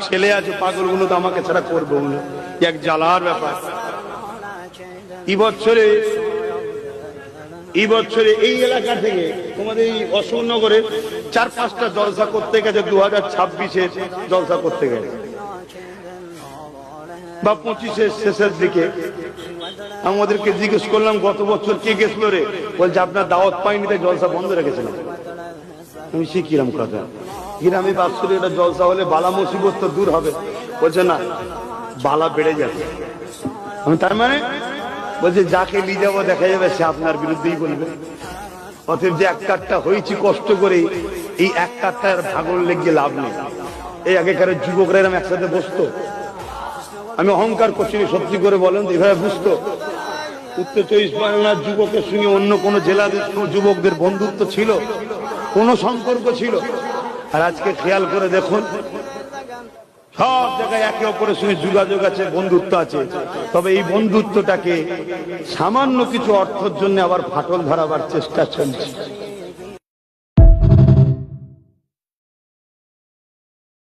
ছেলে আছে পাগলগুলো তো আমাকে ছাড়া করবো এক জ্বালার ব্যাপার। এই বছরে এই এলাকা থেকে তোমাদের এই অশোকনগরে 4-5টা জলসা করতে গেছে 2026-এর জলসা করতে গেছে বা 25-এর শেষের দিকে। আমাদেরকে জিজ্ঞেস করলাম গত বছর কে গেছিল রে, বলছে আপনার দাওয়াত পাইনি তাই জলসা বন্ধ রেখেছিলাম। আমি শিখিলাম কথা গ্রামে বাৎসরিক একটা জলসা হলে বালা মুসিবত তো দূর হবে, বলছে না বালা বেড়ে যাবে। আমি তার মানে বলছে যাকে নিয়ে যাবো দেখা যাবে সে আপনার বিরুদ্ধেই বলবে। অতএব যে এক কাঠটা হয়েছি কষ্ট করে, এই এক কাঠটার ভাগল লেগে লাভ নেই। এই আগেকার যুবকরা এরকম একসাথে বসতো, আমি অহংকার করছি সত্যি করে বলেন এভাবে বুঝতো। উত্তর 24 পরগনার যুবকের সঙ্গে অন্য কোন জেলার যুবকদের বন্ধুত্ব ছিল, কোন সম্পর্ক ছিল? আর আজকে খেয়াল করে দেখুন সব জায়গায় একে অপরের সঙ্গে যোগাযোগ আছে, বন্ধুত্ব আছে, তবে এই বন্ধুত্বটাকে সামান্য কিছু অর্থের জন্য আবার ফাটল ধরাবার চেষ্টা চলছে।